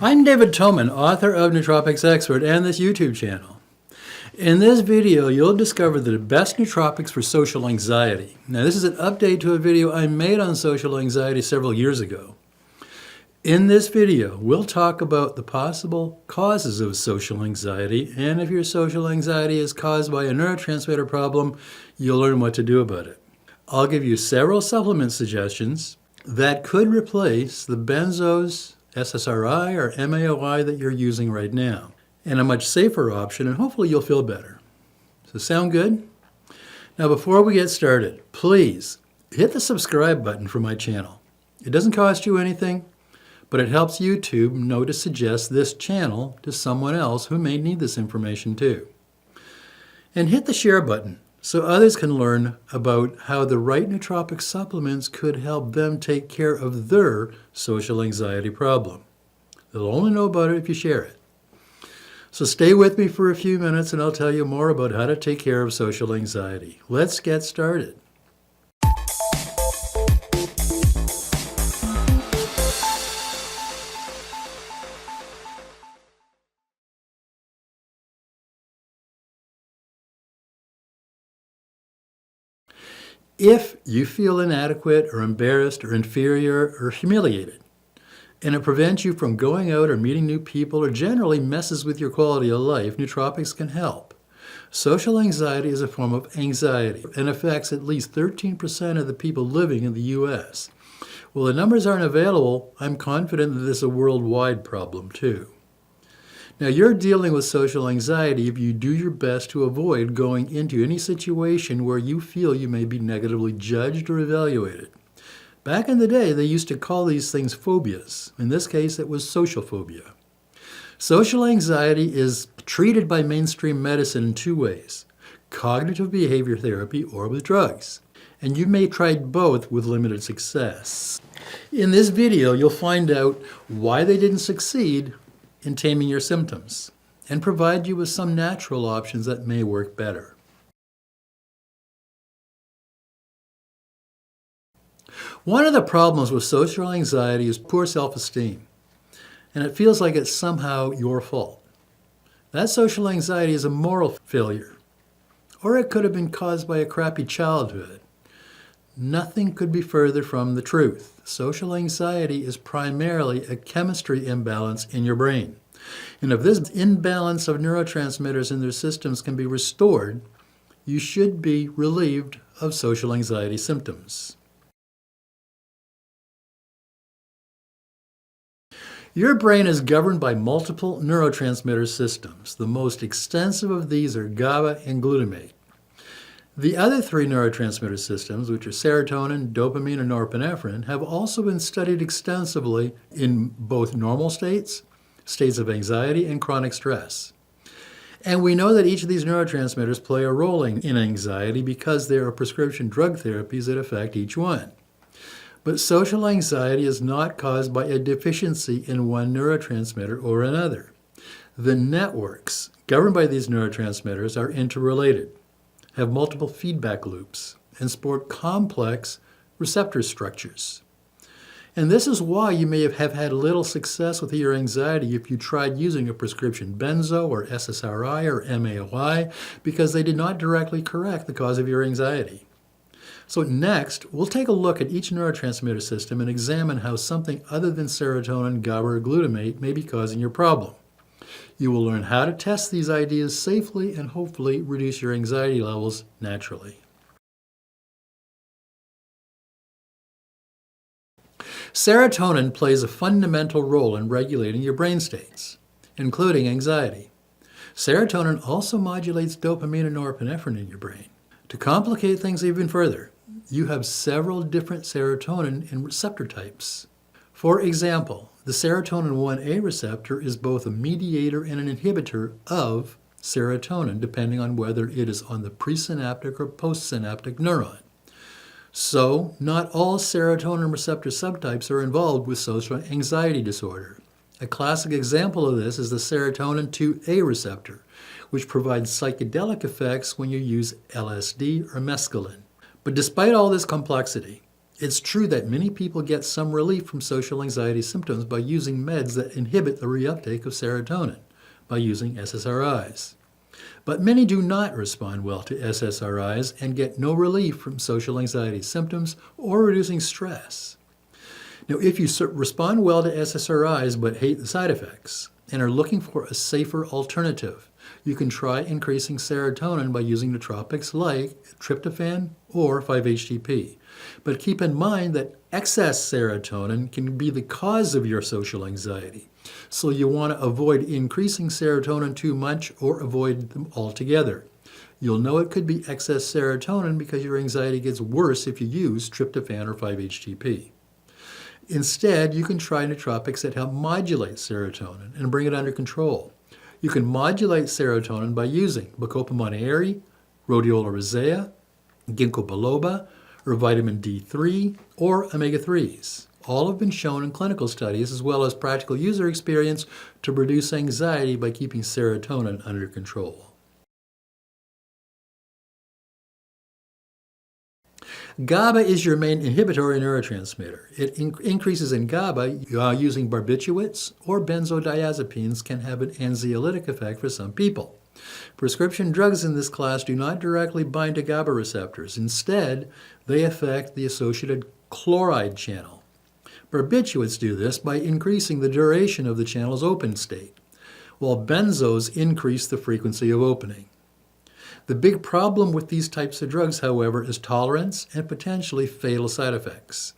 I'm David Toman, author of Nootropics Expert and this YouTube channel. In this video, you'll discover the best nootropics for social anxiety. Now, this is an update to a video I made on social anxiety several years ago. In this video, we'll talk about the possible causes of social anxiety, and if your social anxiety is caused by a neurotransmitter problem, you'll learn what to do about it. I'll give you several supplement suggestions that could replace the benzos, SSRI, or MAOI that you're using right now, and a much safer option, and hopefully you'll feel better. So sound good? Now before we get started, please hit the subscribe button for my channel. It doesn't cost you anything, but it helps YouTube know to suggest this channel to someone else who may need this information too. And hit the share button so others can learn about how the right nootropic supplements could help them take care of their social anxiety problem. They'll only know about it if you share it. So stay with me for a few minutes and I'll tell you more about how to take care of social anxiety. Let's get started. If you feel inadequate or embarrassed or inferior or humiliated, and it prevents you from going out or meeting new people or generally messes with your quality of life, nootropics can help. Social anxiety is a form of anxiety and affects at least 13% of the people living in the U.S. While the numbers aren't available, I'm confident that this is a worldwide problem too. Now, you're dealing with social anxiety if you do your best to avoid going into any situation where you feel you may be negatively judged or evaluated. Back in the day, they used to call these things phobias. In this case, it was social phobia. Social anxiety is treated by mainstream medicine in two ways: cognitive behavior therapy or with drugs. And you may try both with limited success. In this video, you'll find out why they didn't succeed in taming your symptoms and provide you with some natural options that may work better. One of the problems with social anxiety is poor self-esteem, and it feels like it's somehow your fault. That social anxiety is a moral failure, or it could have been caused by a crappy childhood. Nothing could be further from the truth. Social anxiety is primarily a chemistry imbalance in your brain. And if this imbalance of neurotransmitters in their systems can be restored, you should be relieved of social anxiety symptoms. Your brain is governed by multiple neurotransmitter systems. The most extensive of these are GABA and glutamate. The other three neurotransmitter systems, which are serotonin, dopamine, and norepinephrine, have also been studied extensively in both normal states, states of anxiety, and chronic stress. And we know that each of these neurotransmitters play a role in anxiety because there are prescription drug therapies that affect each one. But social anxiety is not caused by a deficiency in one neurotransmitter or another. The networks governed by these neurotransmitters are interrelated, have multiple feedback loops, and sport complex receptor structures. And this is why you may have had little success with your anxiety if you tried using a prescription benzo or SSRI or MAOI, because they did not directly correct the cause of your anxiety. So next, we'll take a look at each neurotransmitter system and examine how something other than serotonin, GABA, or glutamate may be causing your problem. You will learn how to test these ideas safely and hopefully reduce your anxiety levels naturally. Serotonin plays a fundamental role in regulating your brain states, including anxiety. Serotonin also modulates dopamine and norepinephrine in your brain. To complicate things even further, you have several different serotonin and receptor types. For example, the serotonin 1A receptor is both a mediator and an inhibitor of serotonin, depending on whether it is on the presynaptic or postsynaptic neuron. So, not all serotonin receptor subtypes are involved with social anxiety disorder. A classic example of this is the serotonin 2A receptor, which provides psychedelic effects when you use LSD or mescaline. But despite all this complexity, It's true that many people get some relief from social anxiety symptoms by using meds that inhibit the reuptake of serotonin, by using SSRIs. But many do not respond well to SSRIs and get no relief from social anxiety symptoms or reducing stress. Now, if you respond well to SSRIs but hate the side effects and are looking for a safer alternative, you can try increasing serotonin by using nootropics like tryptophan or 5-HTP. But keep in mind that excess serotonin can be the cause of your social anxiety. So you want to avoid increasing serotonin too much or avoid them altogether. You'll know it could be excess serotonin because your anxiety gets worse if you use tryptophan or 5-HTP. Instead, you can try nootropics that help modulate serotonin and bring it under control. You can modulate serotonin by using Bacopa Monnieri, Rhodiola Rosea, Ginkgo Biloba, or vitamin D3, or omega-3s. All have been shown in clinical studies as well as practical user experience to reduce anxiety by keeping serotonin under control. GABA is your main inhibitory neurotransmitter. It increases in GABA using barbiturates or benzodiazepines can have an anxiolytic effect for some people. Prescription drugs in this class do not directly bind to GABA receptors. Instead, they affect the associated chloride channel. Barbiturates do this by increasing the duration of the channel's open state, while benzos increase the frequency of opening. The big problem with these types of drugs, however, is tolerance and potentially fatal side effects,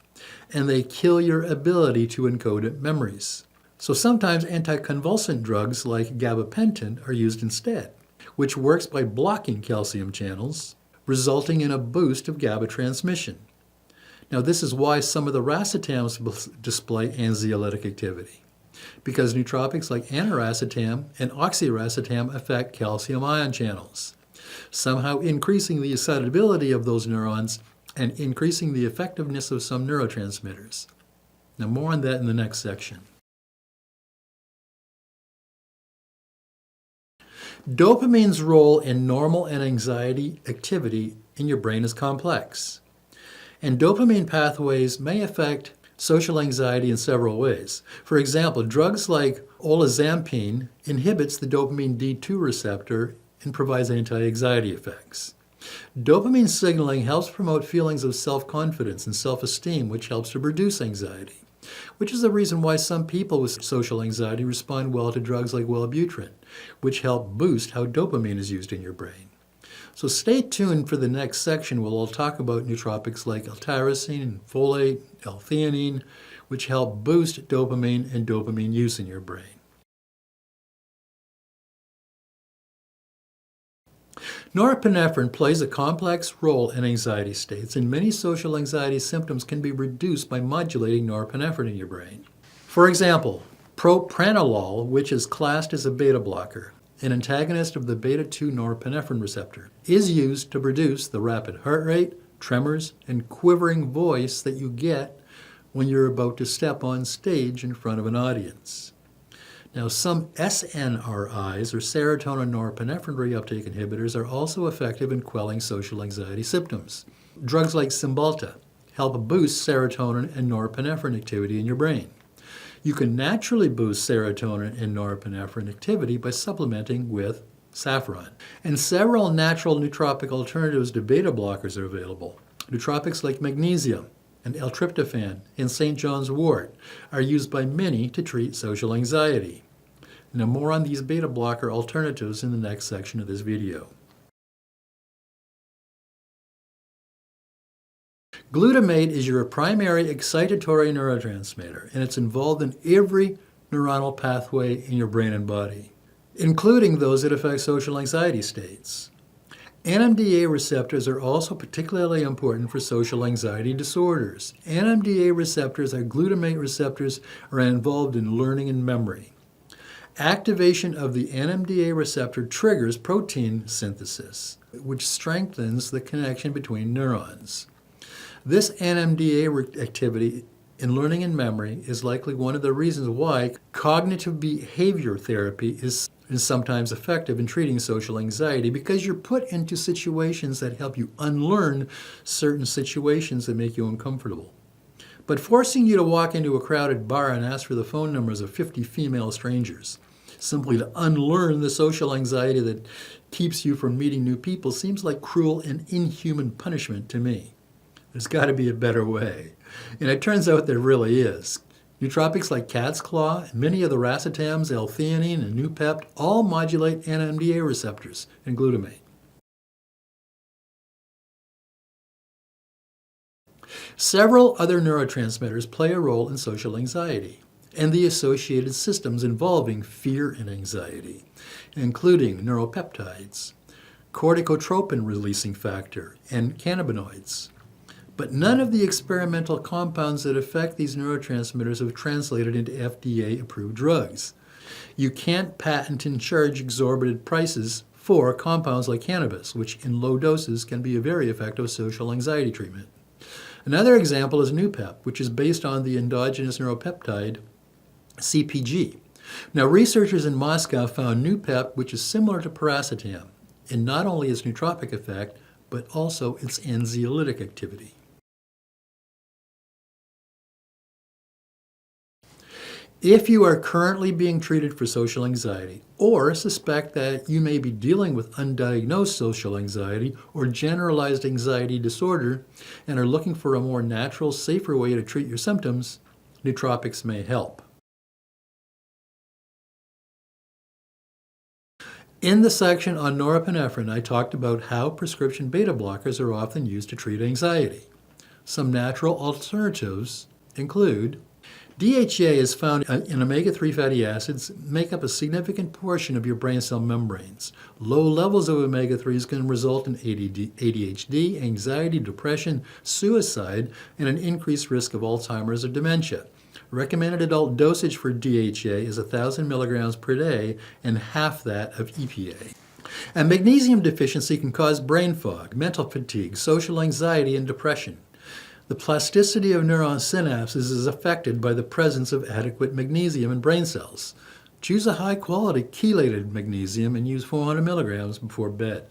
and they kill your ability to encode memories. So sometimes anticonvulsant drugs like gabapentin are used instead, which works by blocking calcium channels, resulting in a boost of GABA transmission. Now, this is why some of the racetams display anxiolytic activity, because nootropics like Aniracetam and oxiracetam affect calcium ion channels, somehow increasing the excitability of those neurons and increasing the effectiveness of some neurotransmitters. Now, more on that in the next section. Dopamine's role in normal and anxiety activity in your brain is complex. And dopamine pathways may affect social anxiety in several ways. For example, drugs like olanzapine inhibits the dopamine D2 receptor and provides anti-anxiety effects. Dopamine signaling helps promote feelings of self-confidence and self-esteem, which helps to reduce anxiety, which is the reason why some people with social anxiety respond well to drugs like Wellbutrin, which help boost how dopamine is used in your brain. So stay tuned for the next section where we'll talk about nootropics like L-Tyrosine and folate, L-Theanine, which help boost dopamine and dopamine use in your brain. Norepinephrine plays a complex role in anxiety states, and many social anxiety symptoms can be reduced by modulating norepinephrine in your brain. For example, propranolol, which is classed as a beta blocker, an antagonist of the beta-2 norepinephrine receptor, is used to reduce the rapid heart rate, tremors, and quivering voice that you get when you're about to step on stage in front of an audience. Now, some SNRIs, or serotonin norepinephrine reuptake inhibitors, are also effective in quelling social anxiety symptoms. Drugs like Cymbalta help boost serotonin and norepinephrine activity in your brain. You can naturally boost serotonin and norepinephrine activity by supplementing with saffron. And several natural nootropic alternatives to beta blockers are available. Nootropics like Magnesium and L-Tryptophan and St. John's wort are used by many to treat social anxiety. Now, more on these beta blocker alternatives in the next section of this video. Glutamate is your primary excitatory neurotransmitter, and it's involved in every neuronal pathway in your brain and body, including those that affect social anxiety states. NMDA receptors are also particularly important for social anxiety disorders. NMDA receptors, or glutamate receptors, are involved in learning and memory. Activation of the NMDA receptor triggers protein synthesis, which strengthens the connection between neurons. This NMDA activity in learning and memory is likely one of the reasons why cognitive behavior therapy is is sometimes effective in treating social anxiety because you're put into situations that help you unlearn certain situations that make you uncomfortable. But forcing you to walk into a crowded bar and ask for the phone numbers of 50 female strangers, simply to unlearn the social anxiety that keeps you from meeting new people, seems like cruel and inhuman punishment to me. There's got to be a better way. And it turns out there really is. Nootropics like cat's claw and many of the racetams, L-Theanine, and Noopept all modulate NMDA receptors and glutamate. Several other neurotransmitters play a role in social anxiety and the associated systems involving fear and anxiety, including neuropeptides, corticotropin-releasing factor, and cannabinoids. But none of the experimental compounds that affect these neurotransmitters have translated into FDA-approved drugs. You can't patent and charge exorbitant prices for compounds like cannabis, which in low doses can be a very effective social anxiety treatment. Another example is Noopept, which is based on the endogenous neuropeptide CpG. Now, researchers in Moscow found Noopept, which is similar to paracetam, in not only its nootropic effect, but also its anxiolytic activity. If you are currently being treated for social anxiety or suspect that you may be dealing with undiagnosed social anxiety or generalized anxiety disorder and are looking for a more natural, safer way to treat your symptoms, nootropics may help. In the section on norepinephrine, I talked about how prescription beta blockers are often used to treat anxiety. Some natural alternatives include DHA is found in omega-3 fatty acids, make up a significant portion of your brain cell membranes. Low levels of omega-3s can result in ADHD, anxiety, depression, suicide, and an increased risk of Alzheimer's or dementia. Recommended adult dosage for DHA is 1,000 milligrams per day and half that of EPA. And magnesium deficiency can cause brain fog, mental fatigue, social anxiety, and depression. The plasticity of neuron synapses is affected by the presence of adequate magnesium in brain cells. Choose a high-quality chelated magnesium and use 400 milligrams before bed.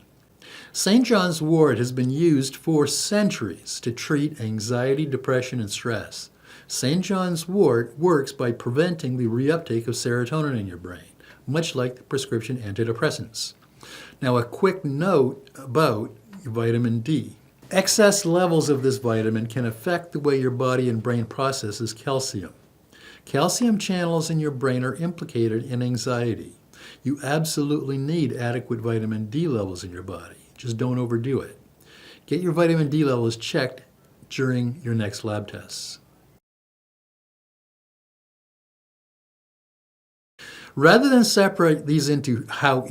St. John's wort has been used for centuries to treat anxiety, depression, and stress. St. John's wort works by preventing the reuptake of serotonin in your brain, much like the prescription antidepressants. Now, a quick note about vitamin D. Excess levels of this vitamin can affect the way your body and brain processes calcium. Calcium channels in your brain are implicated in anxiety. You absolutely need adequate vitamin D levels in your body. Just don't overdo it. Get your vitamin D levels checked during your next lab tests. Rather than separate these into how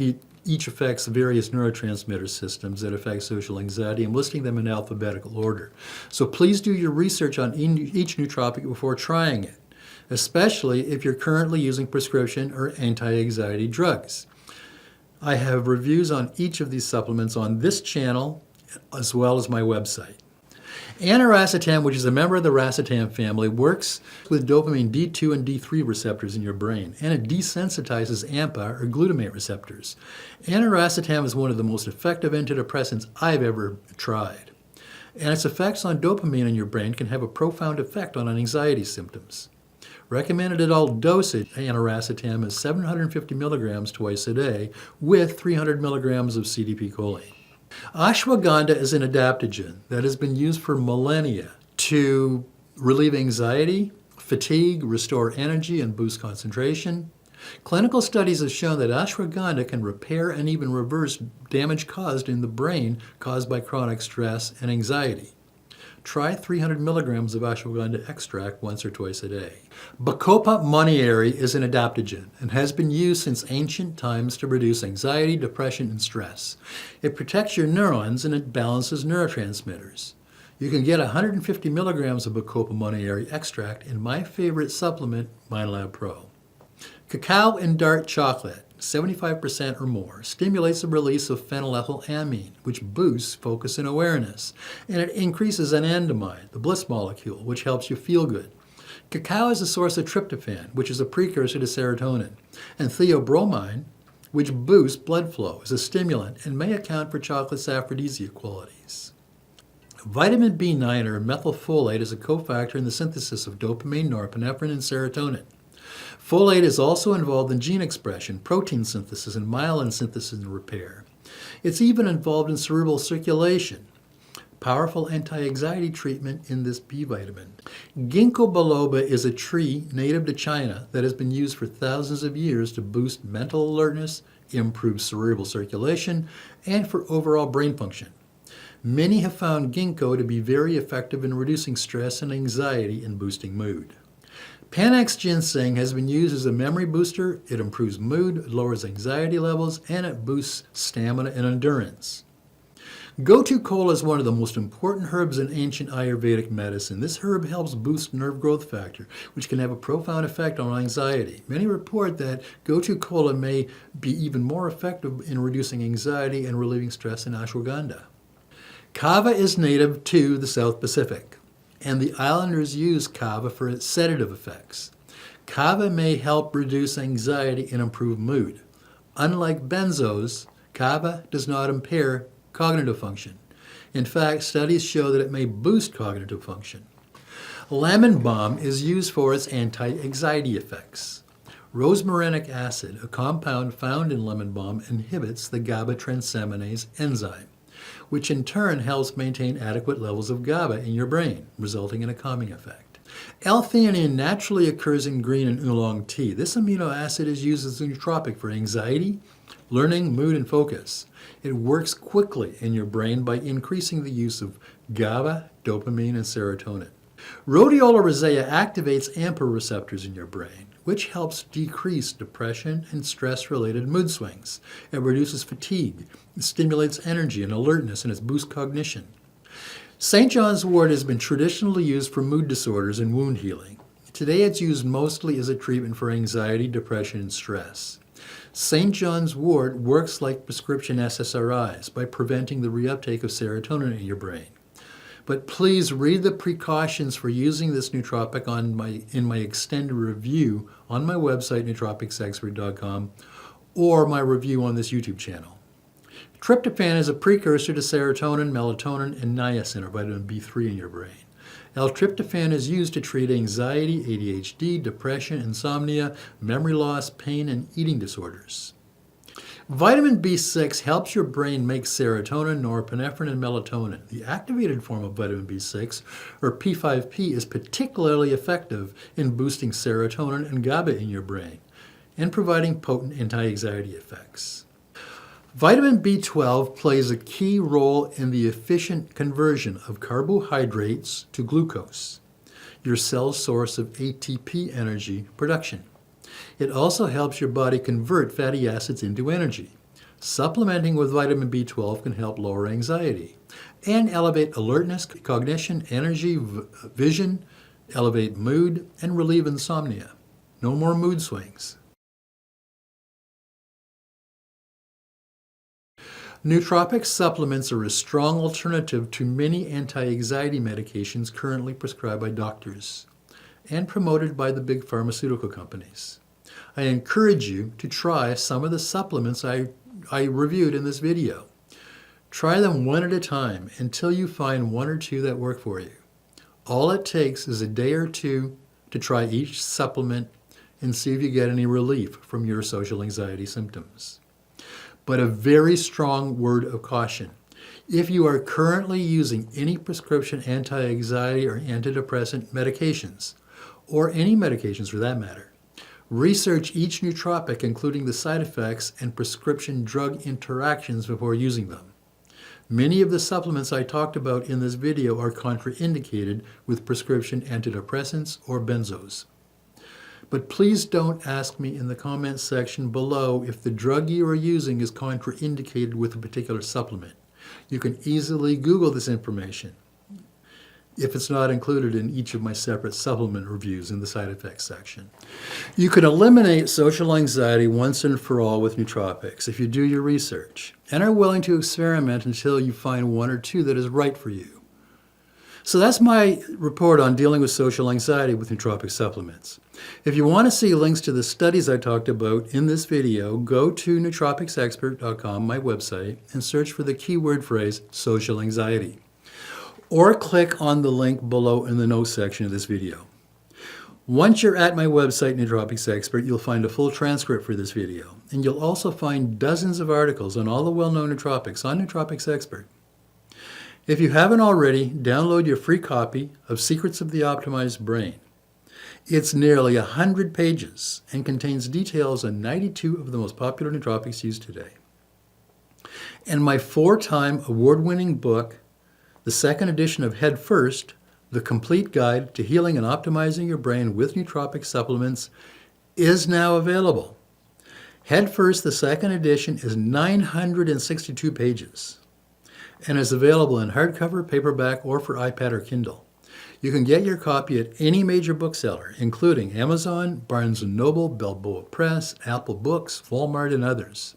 each affects various neurotransmitter systems that affect social anxiety, I'm listing them in alphabetical order. So please do your research on each nootropic before trying it, especially if you're currently using prescription or anti-anxiety drugs. I have reviews on each of these supplements on this channel as well as my website. Aniracetam, which is a member of the racetam family, works with dopamine D2 and D3 receptors in your brain, and it desensitizes AMPA or glutamate receptors. Aniracetam is one of the most effective antidepressants I've ever tried, and its effects on dopamine in your brain can have a profound effect on anxiety symptoms. Recommended adult dosage Aniracetam is 750 milligrams twice a day with 300 milligrams of CDP-choline. Ashwagandha is an adaptogen that has been used for millennia to relieve anxiety, fatigue, restore energy, and boost concentration. Clinical studies have shown that ashwagandha can repair and even reverse damage caused in the brain caused by chronic stress and anxiety. Try 300 milligrams of ashwagandha extract once or twice a day. Bacopa Monnieri is an adaptogen and has been used since ancient times to reduce anxiety, depression, and stress. It protects your neurons and it balances neurotransmitters. You can get 150 milligrams of Bacopa Monnieri extract in my favorite supplement, MindLab Pro. Cacao and dark chocolate, 75% or more, stimulates the release of phenylethylamine, which boosts focus and awareness, and it increases anandamide, the bliss molecule, which helps you feel good. Cacao is a source of tryptophan, which is a precursor to serotonin, and theobromine which boosts blood flow as a stimulant and may account for chocolate's aphrodisiac qualities. Vitamin B9 or methylfolate is a cofactor in the synthesis of dopamine, norepinephrine, and serotonin. Folate is also involved in gene expression, protein synthesis, and myelin synthesis and repair. It's even involved in cerebral circulation. Powerful anti-anxiety treatment in this B vitamin. Ginkgo Biloba is a tree native to China that has been used for thousands of years to boost mental alertness, improve cerebral circulation, and for overall brain function. Many have found ginkgo to be very effective in reducing stress and anxiety and boosting mood. Panax ginseng has been used as a memory booster. It improves mood, lowers anxiety levels, and it boosts stamina and endurance. Gotu Kola is one of the most important herbs in ancient Ayurvedic medicine. This herb helps boost nerve growth factor, which can have a profound effect on anxiety. Many report that Gotu Kola may be even more effective in reducing anxiety and relieving stress than ashwagandha. Kava is native to the South Pacific, and the islanders use kava for its sedative effects. Kava may help reduce anxiety and improve mood. Unlike benzos, kava does not impair cognitive function. In fact, studies show that it may boost cognitive function. Lemon balm is used for its anti-anxiety effects. Rosmarinic acid, a compound found in lemon balm, inhibits the GABA transaminase enzyme, which in turn helps maintain adequate levels of GABA in your brain, resulting in a calming effect. L-Theanine naturally occurs in green and oolong tea. This amino acid is used as a nootropic for anxiety, learning, mood, and focus. It works quickly in your brain by increasing the use of GABA, dopamine, and serotonin. Rhodiola Rosea activates AMPA receptors in your brain, which helps decrease depression and stress-related mood swings. It reduces fatigue, it stimulates energy and alertness, and it boosts cognition. St. John's wort has been traditionally used for mood disorders and wound healing. Today it's used mostly as a treatment for anxiety, depression, and stress. St. John's wort works like prescription SSRIs by preventing the reuptake of serotonin in your brain. But please read the precautions for using this nootropic in my extended review on my website, nootropicsexpert.com, or my review on this YouTube channel. Tryptophan is a precursor to serotonin, melatonin, and niacin, or vitamin B3 in your brain. L-tryptophan is used to treat anxiety, ADHD, depression, insomnia, memory loss, pain, and eating disorders. Vitamin B6 helps your brain make serotonin, norepinephrine, and melatonin. The activated form of vitamin B6, or P5P, is particularly effective in boosting serotonin and GABA in your brain and providing potent anti-anxiety effects. Vitamin B12 plays a key role in the efficient conversion of carbohydrates to glucose, your cell's source of ATP energy production. It also helps your body convert fatty acids into energy. Supplementing with vitamin B12 can help lower anxiety and elevate alertness, cognition, energy, vision, elevate mood, and relieve insomnia. No more mood swings. Nootropic supplements are a strong alternative to many anti-anxiety medications currently prescribed by doctors and promoted by the big pharmaceutical companies. I encourage you to try some of the supplements I reviewed in this video. Try them one at a time until you find one or two that work for you. All it takes is a day or two to try each supplement and see if you get any relief from your social anxiety symptoms. But a very strong word of caution. If you are currently using any prescription anti-anxiety or antidepressant medications, or any medications for that matter, research each nootropic, including the side effects and prescription drug interactions before using them. Many of the supplements I talked about in this video are contraindicated with prescription antidepressants or benzos. But please don't ask me in the comments section below if the drug you are using is contraindicated with a particular supplement. You can easily Google this information if it's not included in each of my separate supplement reviews in the side effects section. You can eliminate social anxiety once and for all with nootropics if you do your research and are willing to experiment until you find one or two that is right for you. So that's my report on dealing with social anxiety with nootropic supplements. If you want to see links to the studies I talked about in this video, go to nootropicsexpert.com, my website, and search for the keyword phrase social anxiety. Or click on the link below in the notes section of this video. Once you're at my website, Nootropics Expert, you'll find a full transcript for this video. And you'll also find dozens of articles on all the well-known nootropics on Nootropics Expert. If you haven't already, download your free copy of Secrets of the Optimized Brain. It's nearly 100 pages and contains details on 92 of the most popular nootropics used today. And my 4-time award-winning book, the second edition of Head First, The Complete Guide to Healing and Optimizing Your Brain with Nootropic Supplements, is now available. Head First, the second edition, is 962 pages and is available in hardcover, paperback, or for iPad or Kindle. You can get your copy at any major bookseller, including Amazon, Barnes & Noble, Balboa Press, Apple Books, Walmart, and others.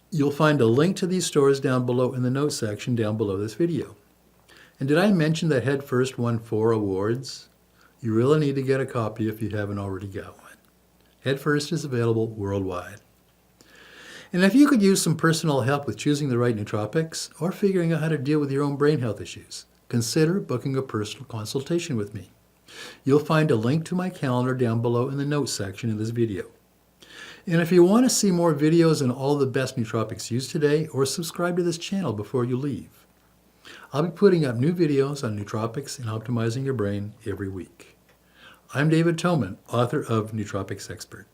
You'll find a link to these stores down below in the notes section down below this video. And did I mention that Head First won 4 awards? You really need to get a copy if you haven't already got one. Head First is available worldwide. And if you could use some personal help with choosing the right nootropics or figuring out how to deal with your own brain health issues, consider booking a personal consultation with me. You'll find a link to my calendar down below in the notes section of this video. And if you want to see more videos on all the best nootropics used today, or subscribe to this channel before you leave, I'll be putting up new videos on nootropics and optimizing your brain every week. I'm David Toman, author of Nootropics Expert.